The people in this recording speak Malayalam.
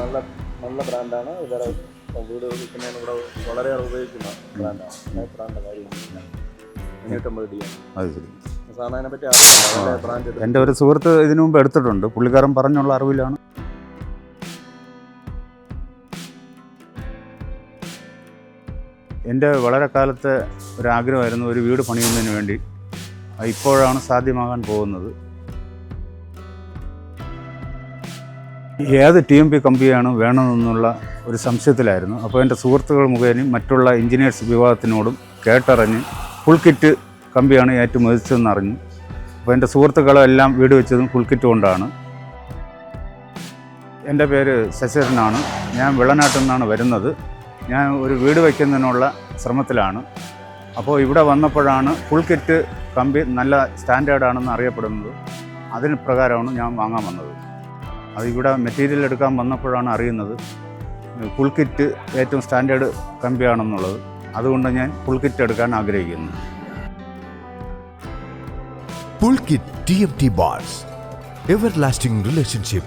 നല്ല നല്ല ബ്രാൻഡാണ്. ഇവരെ വീട് വിൽക്കുന്നതിന് ഇവിടെ വളരെയേറെ ഉപയോഗിക്കുന്ന ബ്രാൻഡാണ്. ബ്രാൻഡ് കാര്യമില്ല. 550 DM. അത് ശരി. സാധാരണ അതിനെപ്പറ്റി അറിയില്ല. ബ്രാൻഡ് എൻ്റെ ഒരു സുഹൃത്ത് ഇതിനു മുമ്പ് എടുത്തിട്ടുണ്ട്. പുള്ളിക്കാരൻ പറഞ്ഞുള്ള അറിവിലാണ്. എൻ്റെ വളരെ കാലത്തെ ഒരാഗ്രഹമായിരുന്നു ഒരു വീട് പണിയുന്നതിന് വേണ്ടി. ഇപ്പോഴാണ് സാധ്യമാകാൻ പോകുന്നത്. ഏത് TMP കമ്പിയാണ് വേണമെന്നുള്ള ഒരു സംശയത്തിലായിരുന്നു. അപ്പോൾ എൻ്റെ സുഹൃത്തുക്കൾ മുഖേനയും മറ്റുള്ള എഞ്ചിനീയേഴ്സ് വിഭാഗത്തിനോടും കേട്ടറിഞ്ഞ് ഫുൾ കിറ്റ് കമ്പിയാണ് ഏറ്റവും മികച്ചതെന്ന് അറിഞ്ഞു. അപ്പോൾ എൻ്റെ സുഹൃത്തുക്കളെല്ലാം വീട് വെച്ചതും ഫുൾ കിറ്റ് കൊണ്ടാണ്. എൻ്റെ പേര് ശശിധരനാണ്. ഞാൻ വെള്ളനാട്ടിൽ നിന്നാണ് വരുന്നത്. ഞാൻ ഒരു വീട് വയ്ക്കുന്നതിനുള്ള ശ്രമത്തിലാണ്. അപ്പോൾ ഇവിടെ വന്നപ്പോഴാണ് ഫുൾ കിറ്റ് കമ്പി നല്ല സ്റ്റാൻഡേർഡാണെന്ന് അറിയപ്പെടുന്നത്. അതിന് പ്രകാരമാണ് ഞാൻ വാങ്ങാൻ വന്നത്. അത് ഇവിടെ മെറ്റീരിയൽ എടുക്കാൻ വന്നപ്പോഴാണ് അറിയുന്നത് ഫുൾ കിറ്റ് ഏറ്റവും സ്റ്റാൻഡേർഡ് കമ്പിയാണെന്നുള്ളത്. അതുകൊണ്ട് ഞാൻ ഫുൾ കിറ്റ് എടുക്കാൻ ആഗ്രഹിക്കുന്നു. Full Kit TMT Bars. Everlasting relationship